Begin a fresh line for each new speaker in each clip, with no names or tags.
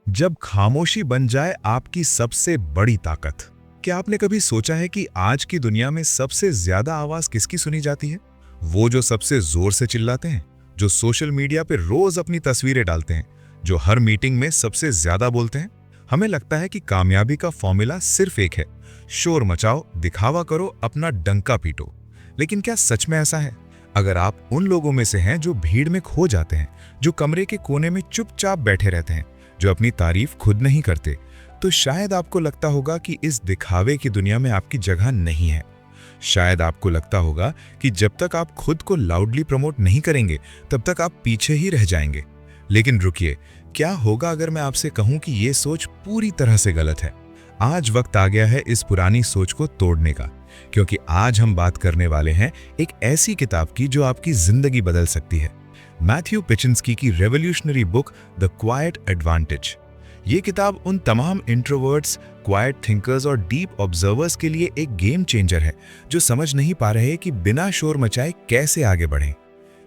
जब खामोशी बन जाए आपकी सबसे बड़ी ताकत। क्या आपने कभी सोचा है कि आज की दुनिया में सबसे ज्यादा आवाज किसकी सुनी जाती है? वो जो सबसे जोर से चिल्लाते हैं, जो सोशल मीडिया पे रोज अपनी तस्वीरें डालते हैं, जो हर मीटिंग में सबसे ज्यादा बोलते हैं। हमें लगता है कि कामयाबी का फॉर्मूला सिर्फ एक है, शोर मचाओ, दिखावा करो, अपना डंका पीटो। लेकिन क्या सच में ऐसा है? अगर आप उन लोगों में से हैं जो भीड़ में खो जाते हैं, जो कमरे के कोने में चुपचाप बैठे रहते हैं, जो अपनी तारीफ खुद नहीं करते, तो शायद आपको लगता होगा कि इस दिखावे की दुनिया में आपकी जगह नहीं है। शायद आपको लगता होगा कि जब तक आप खुद को लाउडली प्रमोट नहीं करेंगे तब तक आप पीछे ही रह जाएंगे। लेकिन रुकिए, क्या होगा अगर मैं आपसे कहूं कि यह सोच पूरी तरह से गलत है? आज वक्त आ गया है इस पुरानी सोच को तोड़ने का, क्योंकि आज हम बात करने वाले हैं एक ऐसी किताब की जो आपकी जिंदगी बदल सकती है। मैथ्यू पिचिंस्की की revolutionary book the quite advantage. ये किताब उन तमाम इंट्रोवर्ट्स, क्वाइट थिंकर्स और डीप ऑब्जर्वर्स के लिए एक गेम चेंजर है जो समझ नहीं पा रहे कि बिना शोर मचाए कैसे आगे बढ़ें।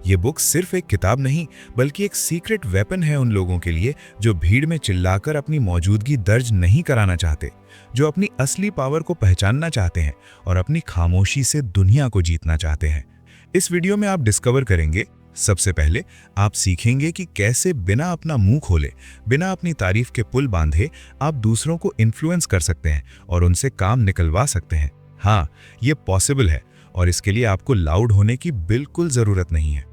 ये बुक सिर्फ एक किताब नहीं, बल्कि एक सीक्रेट वेपन है उन लोगों के लिए जो भीड़ में चिल्लाकर अपनी मौजूदगी दर्ज नहीं कराना चाहते, जो अपनी असली पावर को पहचानना चाहते हैं और अपनी खामोशी से दुनिया को जीतना चाहते हैं। इस वीडियो में आप डिस्कवर करेंगे, सबसे पहले आप सीखेंगे कि कैसे बिना अपना मुंह खोले, बिना अपनी तारीफ के पुल बांधे आप दूसरों को इन्फ्लुएंस कर सकते हैं और उनसे काम निकलवा सकते हैं। हाँ, ये पॉसिबल है और इसके लिए आपको लाउड होने की बिल्कुल जरूरत नहीं है।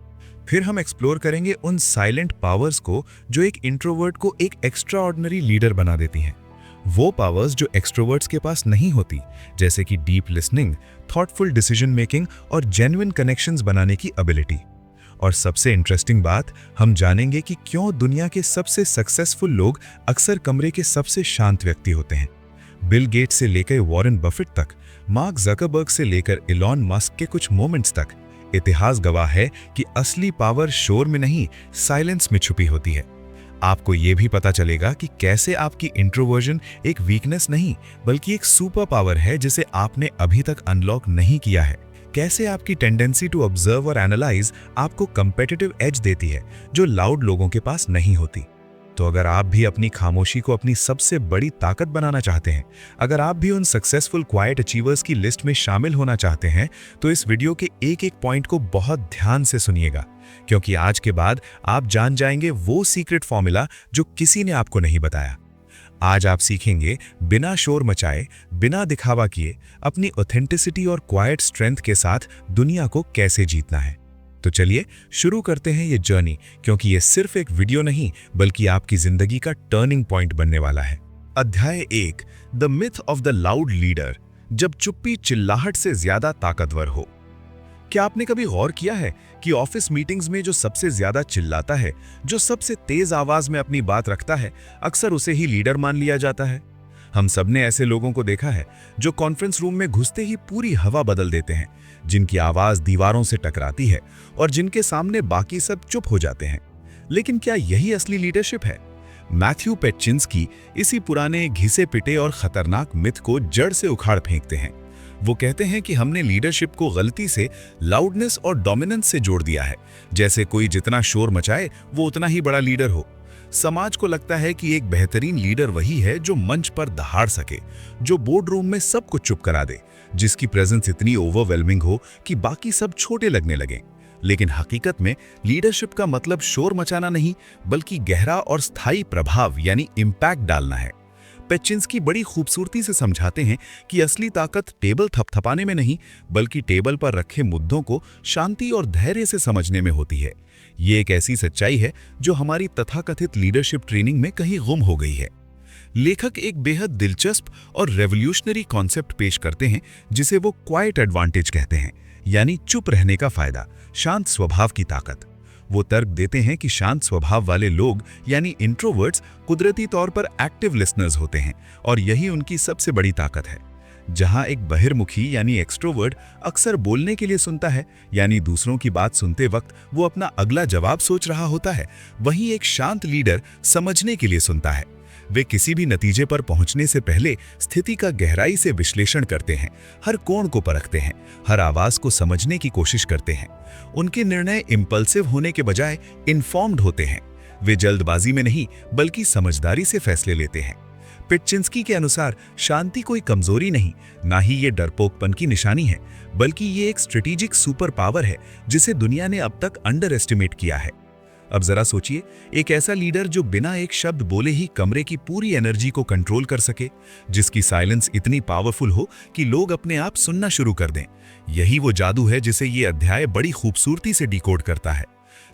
फिर हम एक्सप्लोर करेंगे उन साइलेंट पावर्स को जो एक इंट्रोवर्ट को एक एक्स्ट्राऑर्डिनरी लीडर बना देती हैं। वो पावर्स जो एक्सट्रोवर्ट्स के पास नहीं होती, जैसे कि deep listening, thoughtful decision making और जेन्युइन कनेक्शंस बनाने की एबिलिटी। और सबसे इंटरेस्टिंग बात, हम जानेंगे कि क्यों दुनिया के सबसे सक्सेसफुल लोग अक्सर कमरे के सबसे शांत व्यक्ति होते हैं। बिल गेट्स से लेकर वॉरेन बफेट तक, मार्क ज़करबर्ग से लेकर इलॉन मस्क के कुछ मोमेंट्स तक, इतिहास गवाह है कि असली पावर शोर में नहीं, साइलेंस में छुपी होती है। आपको यह भी पता चलेगा कि कैसे आपकी इंट्रोवर्जन एक वीकनेस नहीं, बल्कि एक सुपर पावर है जिसे आपने अभी तक अनलॉक नहीं किया है। कैसे आपकी टेंडेंसी टू ऑब्जर्व और एनालाइज आपको कंपेटिटिव एज देती है जो लाउड लोगों के पास नहीं होती। तो अगर आप भी अपनी खामोशी को अपनी सबसे बड़ी ताकत बनाना चाहते हैं, अगर आप भी उन सक्सेसफुल क्वाइट अचीवर्स की लिस्ट में शामिल होना चाहते हैं, तो इस वीडियो के एक एक पॉइंट को बहुत ध्यान से सुनिएगा, क्योंकि आज के बाद आप जान जाएंगे वो सीक्रेट फॉर्मूला जो किसी ने आपको नहीं बताया। आज आप सीखेंगे बिना शोर मचाए, बिना दिखावा किए, अपनी ऑथेंटिसिटी और क्वाइट स्ट्रेंथ के साथ दुनिया को कैसे जीतना है। तो चलिए शुरू करते हैं ये जर्नी, क्योंकि ये सिर्फ एक वीडियो नहीं, बल्कि आपकी जिंदगी का टर्निंग पॉइंट बनने वाला है। अध्याय 1, the myth of the loud leader, जब चुप्पी चिल्लाहट से ज्यादा ताकतवर हो। क्या आपने कभी गौर किया है कि ऑफिस मीटिंग्स में जो सबसे ज्यादा चिल्लाता है, जो सबसे तेज आवाज में अपनी बात रखता है, अक्सर उसे ही लीडर मान लिया जाता है? हम सबने ऐसे लोगों को देखा है जो कॉन्फ्रेंस रूम में घुसते ही पूरी हवा बदल देते हैं, जिनकी आवाज दीवारों से टकराती है और जिनके सामने बाकी सब चुप हो जाते हैं। लेकिन क्या यही असली लीडरशिप है? मैथ्यू पिचिंस्की इसी पुराने घिसे पिटे और खतरनाक मिथ को जड़ से उखाड़ फेंकते हैं। वो कहते हैं कि हमने लीडरशिप को गलती से लाउडनेस और डोमिनेंस से जोड़ दिया है, जैसे कोई जितना शोर मचाए वो उतना ही बड़ा लीडर हो। समाज को लगता है कि एक बेहतरीन लीडर वही है जो मंच पर दहाड़ सके, जो बोर्ड रूम में सबको चुप करा दे, जिसकी प्रेजेंस इतनी ओवरवेलमिंग हो कि बाकी सब छोटे लगने लगें। लेकिन हकीकत में लीडरशिप का मतलब शोर मचाना नहीं, बल्कि गहरा और स्थायी प्रभाव यानी इम्पैक्ट डालना है। पिचिंस्की बड़ी खूबसूरती से समझाते हैं कि असली ताकत टेबल थपथपाने में नहीं, बल्कि टेबल पर रखे मुद्दों को शांति और धैर्य से समझने में होती है। ये एक ऐसी सच्चाई है जो हमारी तथाकथित लीडरशिप ट्रेनिंग में कहीं गुम हो गई है। लेखक एक बेहद दिलचस्प और रेवोल्यूशनरी कॉन्सेप्ट पेश करते हैं जिसे वो क्वाइट एडवांटेज कहते हैं, यानी चुप रहने का फायदा, शांत स्वभाव की ताकत। वो तर्क देते हैं कि शांत स्वभाव वाले लोग यानी इंट्रोवर्ट्स कुदरती तौर पर एक्टिव लिसनर्स होते हैं और यही उनकी सबसे बड़ी ताकत है। जहां एक बहिर्मुखी यानी एक्सट्रोवर्ट अक्सर बोलने के लिए सुनता है, यानी दूसरों की बात सुनते वक्त वो अपना अगला जवाब सोच रहा होता है, वहीं एक शांत लीडर समझने के लिए सुनता है। वे किसी भी नतीजे पर पहुंचने से पहले स्थिति का गहराई से विश्लेषण करते हैं, हर कोण को परखते हैं, हर आवाज को समझने की कोशिश करते हैं। उनके निर्णय इंपल्सिव होने के बजाय इन्फॉर्म्ड होते हैं। वे जल्दबाजी में नहीं बल्कि समझदारी से फैसले लेते हैं। पेटचिंस्की के अनुसार शांति कोई कमजोरी नहीं, ना ही ये डरपोकपन की निशानी है, बल्कि ये एक स्ट्रेटेजिक सुपर पावर है जिसे दुनिया ने अब तक अंडर एस्टिमेट किया है। अब जरा सोचिए, एक ऐसा लीडर जो बिना एक शब्द बोले ही कमरे की पूरी एनर्जी को कंट्रोल कर सके, जिसकी साइलेंस इतनी पावरफुल हो कि लोग अपने आप सुनना शुरू कर दें। यही वो जादू है जिसे ये अध्याय बड़ी खूबसूरती से डिकोड करता है।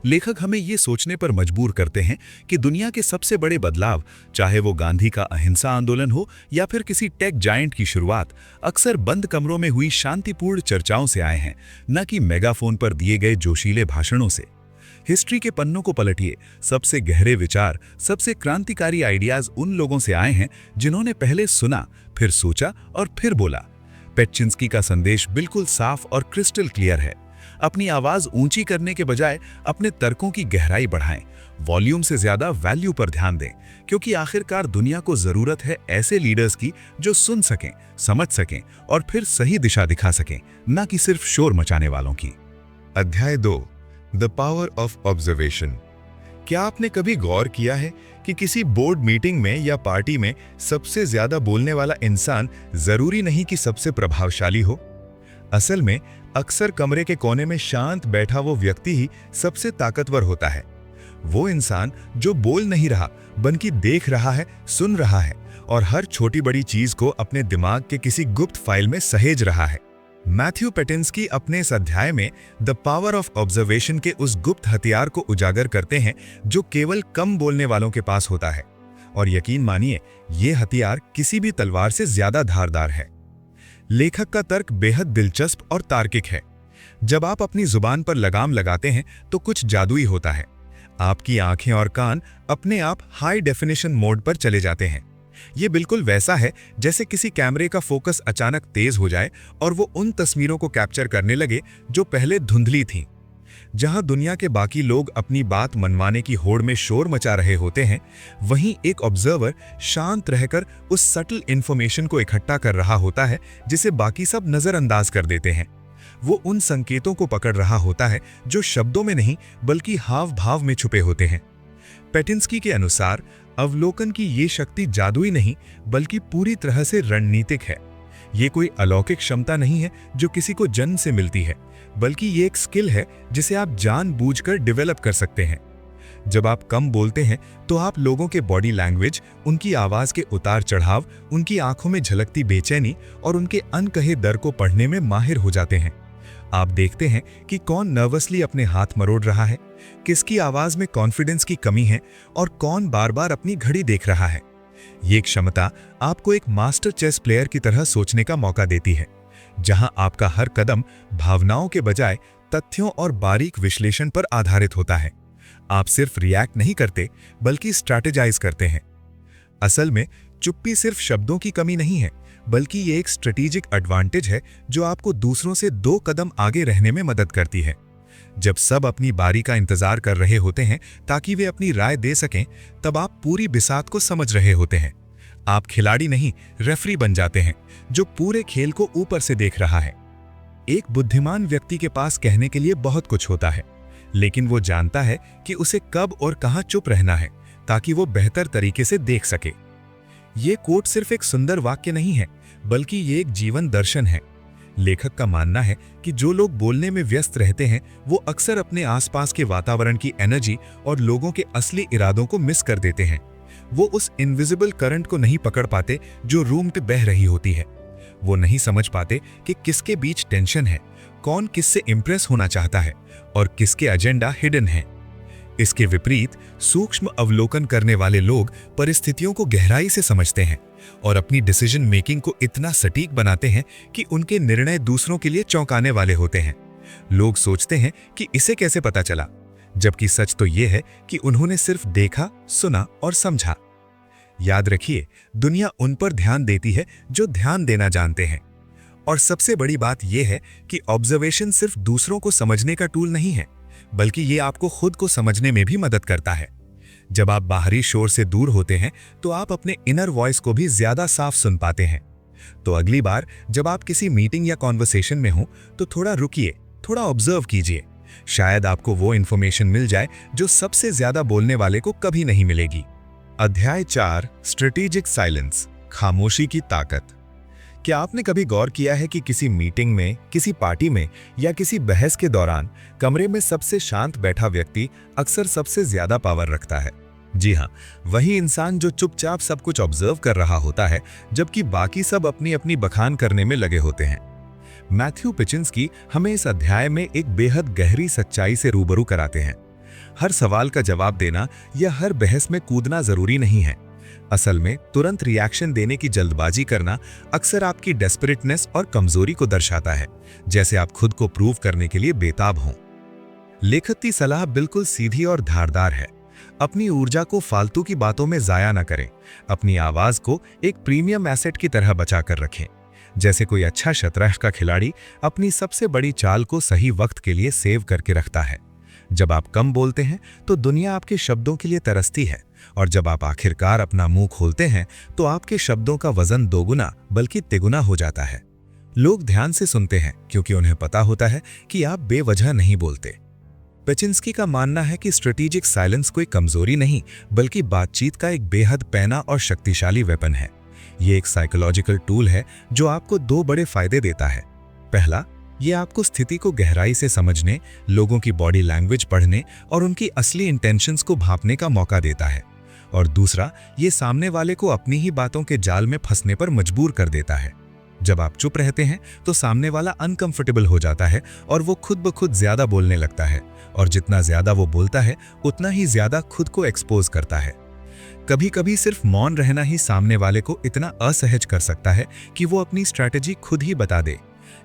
लेखक हमें ये सोचने पर मजबूर करते हैं कि दुनिया के सबसे बड़े बदलाव, चाहे वो गांधी का अहिंसा आंदोलन हो या फिर किसी टेक जायंट की शुरुआत, अक्सर बंद कमरों में हुई शांतिपूर्ण चर्चाओं से आए हैं, न कि मेगाफोन पर दिए गए जोशीले भाषणों से। हिस्ट्री के पन्नों को पलटिए, सबसे गहरे विचार, सबसे क्रांतिकारी आइडियाज उन लोगों से आए हैं जिन्होंने पहले सुना, फिर सोचा और फिर बोला। पेटचिंस्की का संदेश बिल्कुल साफ और क्रिस्टल क्लियर है। अपनी आवाज ऊंची करने के बजाय अपने तर्कों की गहराई बढ़ाएं, वॉल्यूम से ज्यादा वैल्यू पर ध्यान दें, क्योंकि आखिरकार दुनिया को जरूरत है ऐसे लीडर्स की जो सुन सकें, समझ सकें और फिर सही दिशा दिखा सकें, न कि सिर्फ शोर मचाने वालों की।
अध्याय 2, द पावर ऑफ ऑब्जर्वेशन। क्या आपने कभी गौर किया है कि किसी बोर्ड मीटिंग में या पार्टी में सबसे ज्यादा बोलने वाला इंसान जरूरी नहीं कि सबसे प्रभावशाली हो? असल में अक्सर कमरे के कोने में शांत बैठा वो व्यक्ति ही सबसे ताकतवर होता है। वो इंसान जो बोल नहीं रहा बल्कि देख रहा है, सुन रहा है और हर छोटी बड़ी चीज को अपने दिमाग के किसी गुप्त फाइल में सहेज रहा है। मैथ्यू पेटिंस्की अपने इस अध्याय में द पावर ऑफ ऑब्जर्वेशन के उस गुप्त हथियार को उजागर करते हैं जो केवल कम बोलने वालों के पास होता है। और यकीन मानिए, ये हथियार किसी भी तलवार से ज्यादा धारदार है। लेखक का तर्क बेहद दिलचस्प और तार्किक है। जब आप अपनी जुबान पर लगाम लगाते हैं तो कुछ जादुई होता है। आपकी आंखें और कान अपने आप हाई डेफिनेशन मोड पर चले जाते हैं। ये बिल्कुल वैसा है जैसे किसी कैमरे का फोकस अचानक तेज हो जाए और वो उन तस्वीरों को कैप्चर करने लगे जो पहले धुंधली थीं। जहां दुनिया के बाकी लोग अपनी बात मनवाने की होड़ में शोर मचा रहे होते हैं, वहीं एक ऑब्जर्वर शांत रहकर उस सटल इंफॉर्मेशन को इकट्ठा कर रहा होता है जिसे बाकी सब नजरअंदाज कर देते हैं। वो उन संकेतों को पकड़ रहा होता है जो शब्दों में नहीं बल्कि हाव भाव में छुपे होते हैं। पेटिंस्की के अनुसार अवलोकन की ये शक्ति जादुई नहीं बल्कि पूरी तरह से रणनीतिक है। ये कोई अलौकिक क्षमता नहीं है जो किसी को जन्म से मिलती है, बल्कि ये एक स्किल है जिसे आप जानबूझकर डेवलप कर सकते हैं। जब आप कम बोलते हैं तो आप लोगों के बॉडी लैंग्वेज, उनकी आवाज के उतार चढ़ाव, उनकी आंखों में झलकती बेचैनी और उनके अनकहे डर को पढ़ने में माहिर हो जाते हैं। आप देखते हैं कि कौन नर्वसली अपने हाथ मरोड़ रहा है, किसकी आवाज में कॉन्फिडेंस की कमी है और कौन बार बार अपनी घड़ी देख रहा है। ये क्षमता आपको एक मास्टर चेस प्लेयर की तरह सोचने का मौका देती है, जहां आपका हर कदम भावनाओं के बजाय तथ्यों और बारीक विश्लेषण पर आधारित होता है। आप सिर्फ रिएक्ट नहीं करते बल्कि स्ट्रैटेजाइज करते हैं। असल में चुप्पी सिर्फ शब्दों की कमी नहीं है, बल्कि ये एक स्ट्रेटेजिक एडवांटेज है जो आपको दूसरों से 2 कदम आगे रहने में मदद करती है। जब सब अपनी बारी का इंतजार कर रहे होते हैं ताकि वे अपनी राय दे सकें, तब आप पूरी बिसात को समझ रहे होते हैं। आप खिलाड़ी नहीं, रेफरी बन जाते हैं जो पूरे खेल को ऊपर से देख रहा है। एक बुद्धिमान व्यक्ति के पास कहने के लिए बहुत कुछ होता है, लेकिन वो जानता है कि उसे कब और कहां चुप रहना है ताकि वो बेहतर तरीके से देख सके। ये कोट सिर्फ एक सुंदर वाक्य नहीं है, बल्कि ये एक जीवन दर्शन है। लेखक का मानना है कि जो लोग बोलने में व्यस्त रहते हैं वो अक्सर अपने आसपास के वातावरण की एनर्जी और लोगों के असली इरादों को मिस कर देते हैं। वो उस इनविजिबल करंट को नहीं पकड़ पाते जो रूम पे बह रही होती है। वो नहीं समझ पाते कि किसके बीच टेंशन है, कौन किससे इंप्रेस होना चाहता है और किसके एजेंडा हिडन है। इसके विपरीत सूक्ष्म अवलोकन करने वाले लोग परिस्थितियों को गहराई से समझते हैं और अपनी डिसीजन मेकिंग को इतना सटीक बनाते हैं कि उनके निर्णय दूसरों के लिए चौंकाने वाले होते हैं। लोग सोचते हैं कि इसे कैसे पता चला, जबकि सच तो यह है कि उन्होंने सिर्फ देखा, सुना और समझा। याद रखिए, दुनिया उन पर ध्यान देती है जो ध्यान देना जानते हैं। और सबसे बड़ी बात यह है कि ऑब्जर्वेशन सिर्फ दूसरों को समझने का टूल नहीं है, बल्कि ये आपको खुद को समझने में भी मदद करता है। जब आप बाहरी शोर से दूर होते हैं तो आप अपने इनर वॉइस को भी ज्यादा साफ सुन पाते हैं। तो अगली बार जब आप किसी मीटिंग या कॉन्वर्सेशन में हो तो थोड़ा रुकिए, थोड़ा ऑब्जर्व कीजिए
शायद आपको वो इन्फॉर्मेशन मिल जाए जो सबसे ज्यादा बोलने वाले को कभी नहीं मिलेगी। अध्याय 4, स्ट्रेटेजिक साइलेंस, खामोशी की ताकत। क्या आपने कभी गौर किया है कि किसी मीटिंग में, किसी पार्टी में या किसी बहस के दौरान कमरे में सबसे शांत बैठा व्यक्ति अक्सर सबसे ज्यादा पावर रखता है? जी हाँ, वही इंसान जो चुपचाप सब कुछ ऑब्जर्व कर रहा होता है, जबकि बाकी सब अपनी अपनी बखान करने में लगे होते हैं। मैथ्यू पिचिंस्की हमें इस अध्याय में एक बेहद गहरी सच्चाई से रूबरू कराते हैं। हर सवाल का जवाब देना या हर बहस में कूदना जरूरी नहीं है। असल में तुरंत रिएक्शन देने की जल्दबाजी करना अक्सर आपकी डेस्परेटनेस और कमजोरी को दर्शाता है, जैसे आप खुद को प्रूव करने के लिए बेताब हों। लेखक की सलाह बिल्कुल सीधी और धारदार है। अपनी ऊर्जा को फालतू की बातों में जाया न करें। अपनी आवाज को एक प्रीमियम एसेट की तरह बचा कर रखें। जैसे कोई अच्छा शतरंज का खिलाड़ी अपनी सबसे बड़ी चाल को सही वक्त के लिए सेव करके रखता है। जब आप कम बोलते हैं तो दुनिया आपके शब्दों के लिए तरसती है, और जब आप आखिरकार अपना मुंह खोलते हैं तो आपके शब्दों का वजन दोगुना बल्कि तिगुना हो जाता है। लोग ध्यान से सुनते हैं क्योंकि उन्हें पता होता है कि आप बेवजह नहीं बोलते। पिचिंस्की का मानना है कि स्ट्रेटेजिक साइलेंस कोई कमजोरी नहीं, बल्कि बातचीत का एक बेहद पैना और शक्तिशाली वेपन है। ये एक साइकोलॉजिकल टूल है जो आपको दो बड़े फायदे देता है। पहला, ये आपको स्थिति को गहराई से समझने, लोगों की बॉडी लैंग्वेज पढ़ने और उनकी असली इंटेंशंस को भांपने का मौका देता है। और दूसरा, ये सामने वाले को अपनी ही बातों के जाल में फंसने पर मजबूर कर देता है। जब आप चुप रहते हैं तो सामने वाला अनकंफर्टेबल हो जाता है और वो खुद ब खुद ज्यादा बोलने लगता है, और जितना ज्यादा वो बोलता है उतना ही ज्यादा खुद को एक्सपोज करता है। कभी कभी सिर्फ मौन रहना ही सामने वाले को इतना असहज कर सकता है कि वो अपनी स्ट्रैटेजी खुद ही बता दे।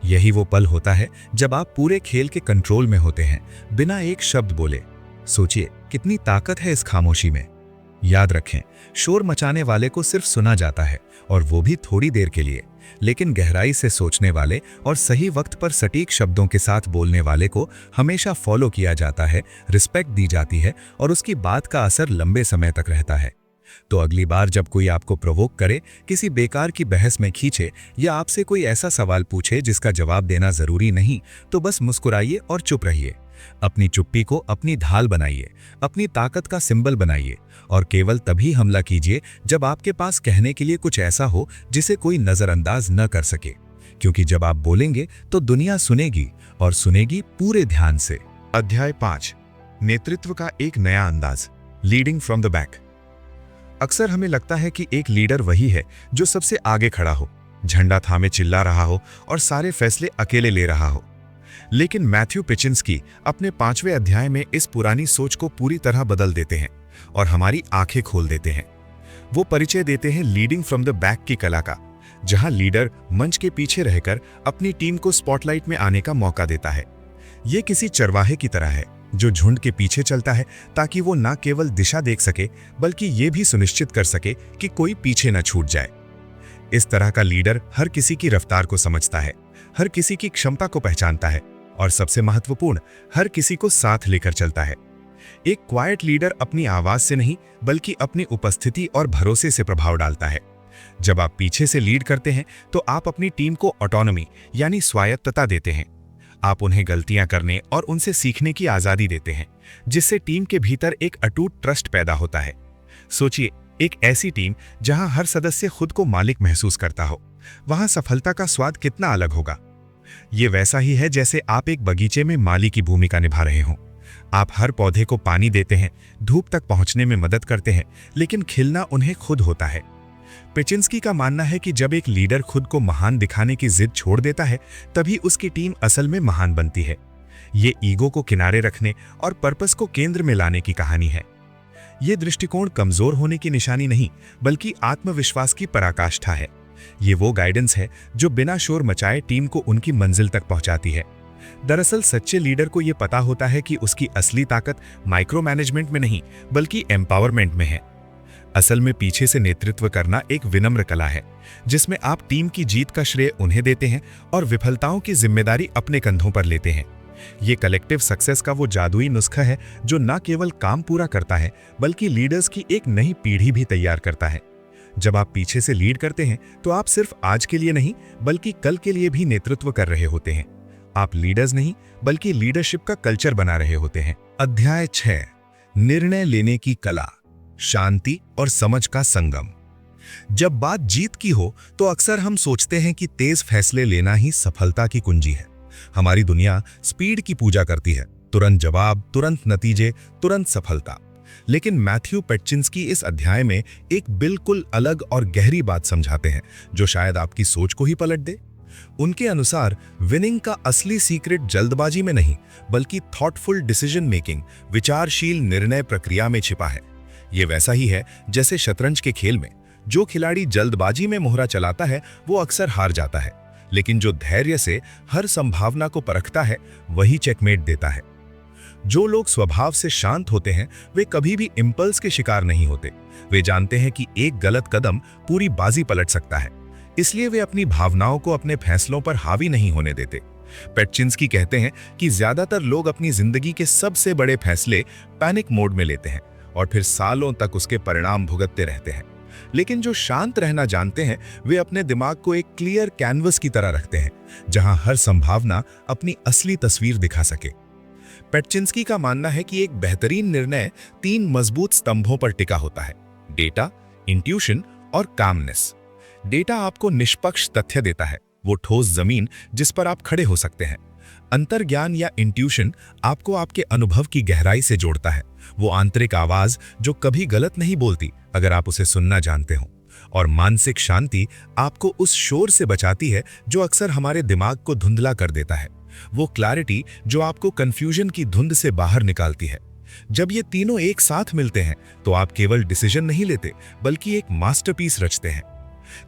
यही वो पल होता है जब आप पूरे खेल के कंट्रोल में होते हैं, बिना एक शब्द बोले। सोचिए कितनी ताकत है इस खामोशी में। याद रखें, शोर मचाने वाले को सिर्फ सुना जाता है, और वो भी थोड़ी देर के लिए। लेकिन गहराई से सोचने वाले और सही वक्त पर सटीक शब्दों के साथ बोलने वाले को हमेशा फॉलो किया जाता है, रिस्पेक्ट दी जाती है, और उसकी बात का असर लंबे समय तक रहता है। तो अगली बार जब कोई आपको प्रोवोक करे, किसी बेकार की बहस में खींचे या आपसे कोई ऐसा सवाल पूछे जिसका जवाब देना जरूरी नहीं, तो बस मुस्कुराइए और चुप रहिए। अपनी चुप्पी को अपनी ढाल बनाइए, अपनी ताकत का सिंबल बनाइए, और केवल तभी हमला कीजिए जब आपके पास कहने के लिए कुछ ऐसा हो जिसे कोई नजरअंदाज न कर सके। क्योंकि जब आप बोलेंगे तो दुनिया सुनेगी, और सुनेगी पूरे ध्यान से।
अध्याय 5, नेतृत्व का एक नया अंदाज, लीडिंग फ्रॉम द बैक। अक्सर हमें लगता है कि एक लीडर वही है जो सबसे आगे खड़ा हो, झंडा थामे चिल्ला रहा हो और सारे फैसले अकेले ले रहा हो। लेकिन मैथ्यू पिचिंस्की अपने 5वें अध्याय में इस पुरानी सोच को पूरी तरह बदल देते हैं और हमारी आंखें खोल देते हैं। वो परिचय देते हैं लीडिंग फ्रॉम द बैक की कला का, जहां लीडर मंच के पीछे रहकर अपनी टीम को स्पॉटलाइट में आने का मौका देता है। ये किसी चरवाहे की तरह है जो झुंड के पीछे चलता है ताकि वो न केवल दिशा देख सके बल्कि ये भी सुनिश्चित कर सके कि कोई पीछे न छूट जाए। इस तरह का लीडर हर किसी की रफ्तार को समझता है, हर किसी की क्षमता को पहचानता है, और सबसे महत्वपूर्ण, हर किसी को साथ लेकर चलता है। एक क्वाइट लीडर अपनी आवाज से नहीं बल्कि अपनी उपस्थिति और भरोसे से प्रभाव डालता है। जब आप पीछे से लीड करते हैं तो आप अपनी टीम को ऑटोनॉमी यानी स्वायत्तता देते हैं। आप उन्हें गलतियां करने और उनसे सीखने की आजादी देते हैं, जिससे टीम के भीतर एक अटूट ट्रस्ट पैदा होता है। सोचिए, एक ऐसी टीम जहां हर सदस्य खुद को मालिक महसूस करता हो, वहां सफलता का स्वाद कितना अलग होगा। ये वैसा ही है जैसे आप एक बगीचे में माली की भूमिका निभा रहे हों। आप हर पौधे को पानी देते हैं, धूप तक पहुंचने में मदद करते हैं, लेकिन खिलना उन्हें खुद होता है। पिचिंस्की का मानना है कि जब एक लीडर खुद को महान दिखाने की जिद छोड़ देता है, तभी उसकी टीम असल में महान बनती है। ये ईगो को किनारे रखने और पर्पस को केंद्र में लाने की कहानी है। ये दृष्टिकोण कमजोर होने की निशानी नहीं, बल्कि आत्मविश्वास की पराकाष्ठा है। ये वो गाइडेंस है जो बिना शोर मचाए टीम को उनकी मंजिल तक पहुंचाती है। दरअसल सच्चे लीडर को यह पता होता है कि उसकी असली ताकत माइक्रो मैनेजमेंट में नहीं बल्कि एम्पावरमेंट में है। असल में पीछे से नेतृत्व करना एक विनम्र कला है, जिसमें आप टीम की जीत का श्रेय उन्हें देते हैं और विफलताओं की जिम्मेदारी अपने कंधों पर लेते हैं। ये कलेक्टिव सक्सेस का वो जादुई नुस्खा है जो न केवल काम पूरा करता है बल्कि लीडर्स की एक नई पीढ़ी भी तैयार करता है। जब आप पीछे से लीड करते हैं तो आप सिर्फ आज के लिए नहीं बल्कि कल के लिए भी नेतृत्व कर रहे होते हैं,
आप लीडर्स नहीं बल्कि लीडरशिप का कल्चर बना रहे होते हैं। अध्याय 6, निर्णय लेने की कला, शांति और समझ का संगम। जब बात जीत की हो तो अक्सर हम सोचते हैं कि तेज फैसले लेना ही सफलता की कुंजी है। हमारी दुनिया स्पीड की पूजा करती है, तुरंत जवाब, तुरंत नतीजे, तुरंत सफलता। लेकिन मैथ्यू पेटचिंस्की इस अध्याय में एक बिल्कुल अलग और गहरी बात समझाते हैं जो शायद आपकी सोच को ही पलट दे। उनके अनुसार विनिंग का असली सीक्रेट जल्दबाजी में नहीं बल्कि थॉटफुल डिसीजन मेकिंग, विचारशील निर्णय प्रक्रिया में छिपा है। ये वैसा ही है जैसे शतरंज के खेल में जो खिलाड़ी जल्दबाजी में मोहरा चलाता है वो अक्सर हार जाता है, लेकिन जो धैर्य से हर संभावना को परखता है वही चेकमेट देता है। जो लोग स्वभाव से शांत होते हैं वे कभी भी इंपल्स के शिकार नहीं होते। वे जानते हैं कि एक गलत कदम पूरी बाजी पलट सकता है, इसलिए वे अपनी भावनाओं को अपने फैसलों पर हावी नहीं होने देते। पेटचिंस्की कहते हैं कि ज्यादातर लोग अपनी जिंदगी के सबसे बड़े फैसले पैनिक मोड में लेते हैं और फिर सालों तक उसके परिणाम भुगतते रहते हैं। लेकिन जो शांत रहना जानते हैं वे अपने दिमाग को एक क्लियर कैनवस की तरह रखते हैं जहां हर संभावना अपनी असली तस्वीर दिखा सके। पेटचिंस्की का मानना है कि एक बेहतरीन निर्णय 3 मजबूत स्तंभों पर टिका होता है: डेटा, इंट्यूशन और कामनेस। डेटा आपको निष्पक्ष तथ्य देता है, वो ठोस जमीन जिस पर आप खड़े हो सकते हैं। अंतर्ज्ञान या इंट्यूशन आपको आपके अनुभव की गहराई से जोड़ता है, वो आंतरिक आवाज जो कभी गलत नहीं बोलती अगर आप उसे सुनना जानते हो। और मानसिक शांति आपको उस शोर से बचाती है जो अक्सर हमारे दिमाग को धुंधला कर देता है, वो क्लैरिटी जो आपको कंफ्यूजन की धुंध से बाहर निकालती है। जब ये तीनों एक साथ मिलते हैं तो आप केवल डिसीजन नहीं लेते बल्कि एक मास्टरपीस रचते हैं।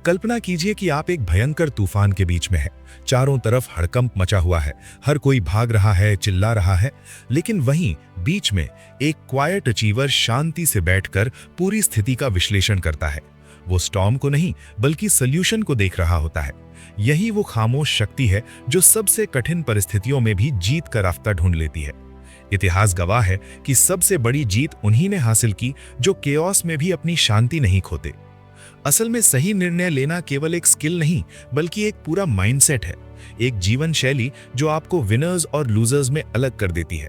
कल्पना कीजिए कि आप एक भयंकर तूफान के बीच में हैं। चारों तरफ हड़कंप मचा हुआ है, हर कोई भाग रहा है, चिल्ला रहा है, लेकिन वहीं बीच में एक क्वाइट अचीवर शांति से बैठकर पूरी स्थिति का विश्लेषण करता है। वो स्टॉर्म को नहीं बल्कि सॉल्यूशन को देख रहा होता है। यही वो खामोश शक्ति है जो सबसे कठिन परिस्थितियों में भी जीत का रास्ता ढूंढ लेती है। इतिहास गवाह है कि सबसे बड़ी जीत उन्हीं ने हासिल की जो केओस में भी अपनी शांति नहीं खोते। असल में सही निर्णय लेना केवल एक स्किल नहीं बल्कि एक पूरा माइंडसेट है, एक जीवन शैली जो आपको विनर्स और लूजर्स में अलग कर देती है।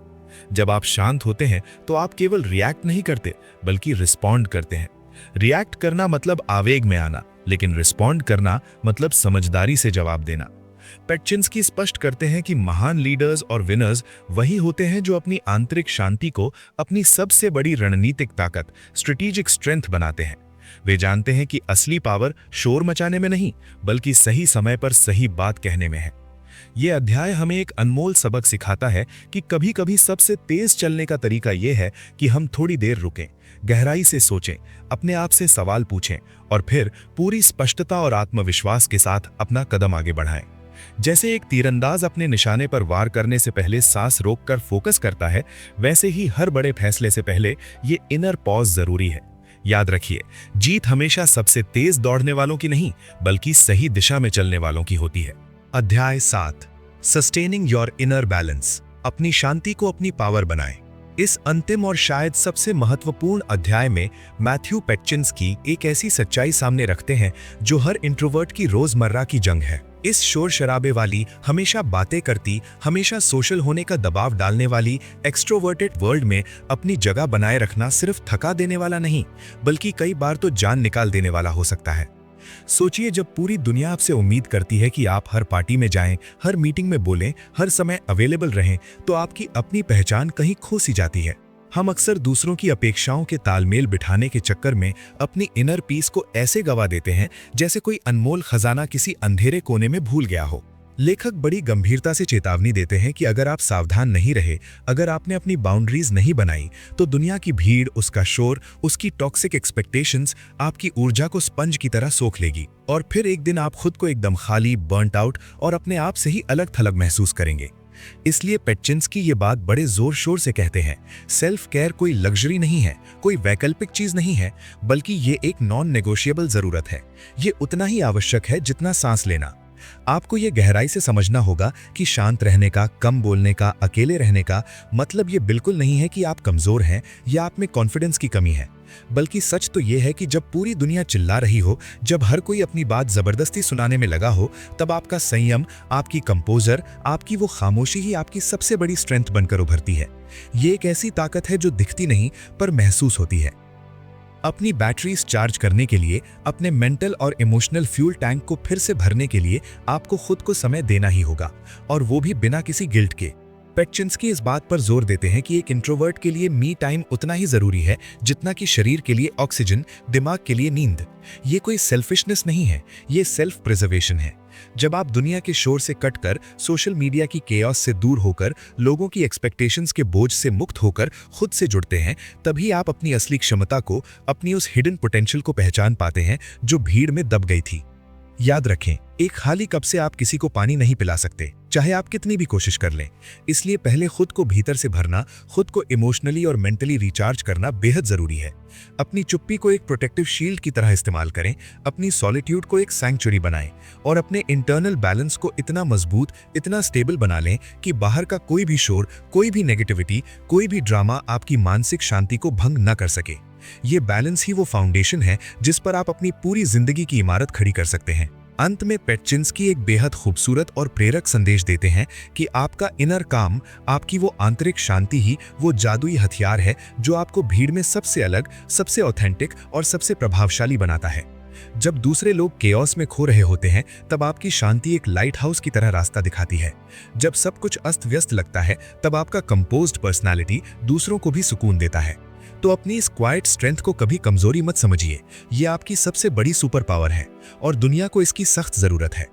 जब आप शांत होते हैं तो आप केवल रिएक्ट नहीं करते बल्कि रिस्पॉन्ड करते हैं। रिएक्ट करना मतलब आवेग में आना, लेकिन रिस्पॉन्ड करना मतलब समझदारी से जवाब देना। पेटचिंस्की स्पष्ट करते हैं कि महान लीडर्स और विनर्स वही होते हैं जो अपनी आंतरिक शांति को अपनी सबसे बड़ी रणनीतिक ताकत, स्ट्रेटेजिक स्ट्रेंथ बनाते हैं। वे जानते हैं कि असली पावर शोर मचाने में नहीं बल्कि सही समय पर सही बात कहने में है। यह अध्याय हमें एक अनमोल सबक सिखाता है कि कभी-कभी सबसे तेज चलने का तरीका यह है कि हम थोड़ी देर रुकें, गहराई से सोचें, अपने आप से सवाल पूछें और फिर पूरी स्पष्टता और आत्मविश्वास के साथ अपना कदम आगे बढ़ाएं। जैसे एक तीरंदाज अपने निशाने पर वार करने से पहले सांस रोककर फोकस करता है, वैसे ही हर बड़े फैसले से पहले ये इनर पॉज जरूरी है। याद रखिए, जीत हमेशा सबसे तेज दौड़ने वालों की नहीं बल्कि सही दिशा में चलने वालों की होती है। अध्याय 7, सस्टेनिंग योर इनर बैलेंस, अपनी शांति को अपनी पावर बनाएं। इस अंतिम और शायद सबसे महत्वपूर्ण अध्याय में मैथ्यू पेटचिंस्की एक ऐसी सच्चाई सामने रखते हैं जो हर इंट्रोवर्ट की रोजमर्रा की जंग है। इस शोर शराबे वाली, हमेशा बातें करती, हमेशा सोशल होने का दबाव डालने वाली एक्सट्रोवर्टेड वर्ल्ड में अपनी जगह बनाए रखना सिर्फ थका देने वाला नहीं बल्कि कई बार तो जान निकाल देने वाला हो सकता है। सोचिए, जब पूरी दुनिया आपसे उम्मीद करती है कि आप हर पार्टी में जाएं, हर मीटिंग में बोलें, हर समय अवेलेबल रहें, तो आपकी अपनी पहचान कहीं खो सी जाती है। हम अक्सर दूसरों की अपेक्षाओं के तालमेल बिठाने के चक्कर में अपनी इनर पीस को ऐसे गवा देते हैं जैसे कोई अनमोल खजाना किसी अंधेरे कोने में भूल गया हो। लेखक बड़ी गंभीरता से चेतावनी देते हैं कि अगर आप सावधान नहीं रहे, अगर आपने अपनी बाउंड्रीज नहीं बनाई, तो दुनिया की भीड़, उसका शोर, उसकी टॉक्सिक एक्सपेक्टेशंस आपकी ऊर्जा को स्पंज की तरह सोख लेगी और फिर एक दिन आप खुद को एकदम खाली, बर्नट आउट और अपने आप से ही अलग थलग महसूस करेंगे। इसलिए पेटचिंस्की ये बात बड़े जोर शोर से कहते हैं, सेल्फ केयर कोई लग्जरी नहीं है, कोई वैकल्पिक चीज नहीं है, बल्कि ये एक नॉन नेगोशिएबल जरूरत है। ये उतना ही आवश्यक है जितना सांस लेना। आपको ये गहराई से समझना होगा कि शांत रहने का, कम बोलने का, अकेले रहने का मतलब ये बिल्कुल नहीं है कि आप कमजोर हैं या आप में कॉन्फिडेंस की कमी है। बल्कि सच तो ये है कि जब पूरी दुनिया चिल्ला रही हो, जब हर कोई अपनी बात जबरदस्ती सुनाने में लगा हो, तब आपका संयम, आपकी कंपोजर, आपकी वो खामोशी ही आपकी सबसे बड़ी स्ट्रेंथ बनकर उभरती है। ये एक ऐसी ताकत है जो दिखती नहीं पर महसूस होती है। अपनी बैटरीज चार्ज करने के लिए, अपने मेंटल और इमोशनल फ्यूल टैंक को फिर से भरने के लिए आपको खुद को समय देना ही होगा, और वो भी बिना किसी गिल्ट के। पेटचिंस्की इस बात पर जोर देते हैं कि एक इंट्रोवर्ट के लिए मी टाइम उतना ही जरूरी है जितना कि शरीर के लिए ऑक्सीजन, दिमाग के लिए नींद। ये कोई सेल्फिशनेस नहीं है, ये सेल्फ प्रिजर्वेशन है। जब आप दुनिया के शोर से कटकर, सोशल मीडिया की केओस से दूर होकर, लोगों की एक्सपेक्टेशंस के बोझ से मुक्त होकर खुद से जुड़ते हैं, तभी आप अपनी असली क्षमता को, अपनी उस हिडन पोटेंशियल को पहचान पाते हैं जो भीड़ में दब गई थी। याद रखें, एक खाली कप से आप किसी को पानी नहीं पिला सकते, चाहे आप कितनी भी कोशिश कर लें। इसलिए पहले खुद को भीतर से भरना, खुद को इमोशनली और मेंटली रिचार्ज करना बेहद जरूरी है। अपनी चुप्पी को एक प्रोटेक्टिव शील्ड की तरह इस्तेमाल करें, अपनी सॉलिट्यूड को एक सैंक्चुरी बनाएं और अपने इंटरनल बैलेंस को इतना मजबूत, इतना स्टेबल बना लें कि बाहर का कोई भी शोर, कोई भी नेगेटिविटी, कोई भी ड्रामा आपकी मानसिक शांति को भंग न कर सके। ये बैलेंस ही वो फाउंडेशन है जिस पर आप अपनी पूरी जिंदगी की इमारत खड़ी कर सकते हैं। अंत में पेटचिंस्की एक बेहद खूबसूरत और प्रेरक संदेश देते हैं कि आपका इनर काम, आपकी वो आंतरिक शांति ही वो जादुई हथियार है जो आपको भीड़ में सबसे अलग, सबसे ऑथेंटिक और सबसे प्रभावशाली बनाता है। जब दूसरे लोग केओस में खो रहे होते हैं, तब आपकी शांति एक लाइट हाउस की तरह रास्ता दिखाती है। जब सब कुछ अस्त व्यस्त लगता है, तब आपका कंपोज्ड पर्सनालिटी दूसरों को भी सुकून देता है। तो अपनी इस क्वाइट स्ट्रेंथ को कभी कमजोरी मत समझिए, ये आपकी सबसे बड़ी सुपर पावर है और दुनिया को इसकी सख्त जरूरत है।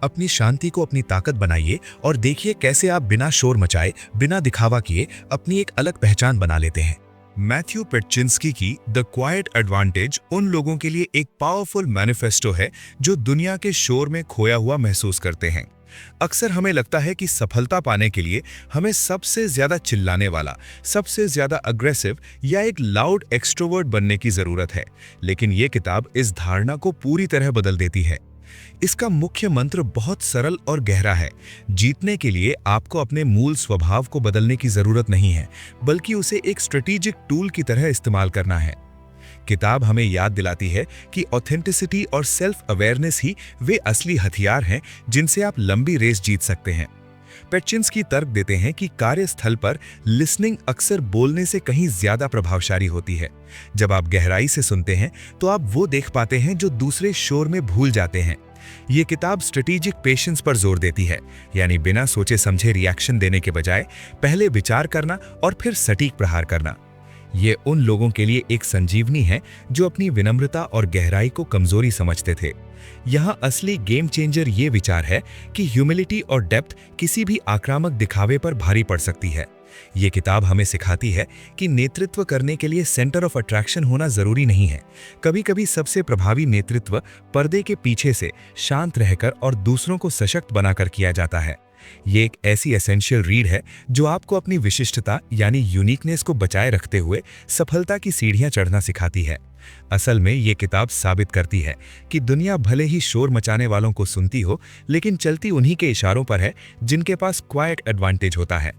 अपनी शांति को अपनी ताकत बनाइए और देखिए कैसे आप बिना शोर मचाए, बिना दिखावा किए अपनी एक अलग पहचान बना लेते हैं।
मैथ्यू पेटचिंस्की की द क्वाइट एडवांटेज उन लोगों के लिए एक पावरफुल मैनिफेस्टो है जो दुनिया के शोर में खोया हुआ महसूस करते हैं। अक्सर हमें लगता है कि सफलता पाने के लिए हमें सबसे ज्यादा चिल्लाने वाला, सबसे ज्यादा अग्रेसिव या एक लाउड एक्सट्रोवर्ट बनने की जरूरत है, लेकिन यह किताब इस धारणा को पूरी तरह बदल देती है। इसका मुख्य मंत्र बहुत सरल और गहरा है। जीतने के लिए आपको अपने मूल स्वभाव को बदलने की जरूरत नहीं है, बल्कि उसे एक स्ट्रेटेजिक टूल की तरह इस्तेमाल करना है। किताब हमें याद दिलाती है कि ऑथेंटिसिटी और सेल्फ अवेयरनेस ही वे असली हथियार हैं जिनसे आप लंबी रेस जीत सकते हैं। पेटचिंस्की तर्क देते हैं कि कार्यस्थल पर लिसनिंग अक्सर बोलने से कहीं ज्यादा प्रभावशाली होती है। जब आप गहराई से सुनते हैं तो आप वो देख पाते हैं जो दूसरे शोर में भूल जाते हैं। ये किताब स्ट्रेटेजिक पेशेंस पर जोर देती है, यानी बिना सोचे समझे रिएक्शन देने के बजाय पहले विचार करना और फिर सटीक प्रहार करना। ये उन लोगों के लिए एक संजीवनी है जो अपनी विनम्रता और गहराई को कमजोरी समझते थे। यहाँ असली गेम चेंजर ये विचार है कि ह्यूमिलिटी और डेप्थ किसी भी आक्रामक दिखावे पर भारी पड़ सकती है। ये किताब हमें सिखाती है कि नेतृत्व करने के लिए सेंटर ऑफ अट्रैक्शन होना जरूरी नहीं है। कभी कभी सबसे प्रभावी नेतृत्व पर्दे के पीछे से शांत रहकर और दूसरों को सशक्त बनाकर किया जाता है। ये एक ऐसी एसेंशियल रीड है जो आपको अपनी विशिष्टता यानी यूनिकनेस को बचाए रखते हुए सफलता की सीढ़ियां चढ़ना सिखाती है। असल में ये किताब साबित करती है कि दुनिया भले ही शोर मचाने वालों को सुनती हो, लेकिन चलती उन्हीं के इशारों पर है जिनके पास क्वाइट एडवांटेज होता है।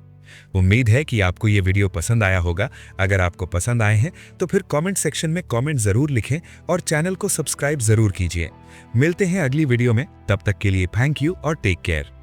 उम्मीद है कि आपको ये वीडियो पसंद आया होगा। अगर आपको पसंद आए हैं तो फिर कमेंट सेक्शन में कमेंट जरूर लिखें और चैनल को सब्सक्राइब जरूर कीजिए। मिलते हैं अगली वीडियो में, तब तक के लिए थैंक यू और टेक केयर।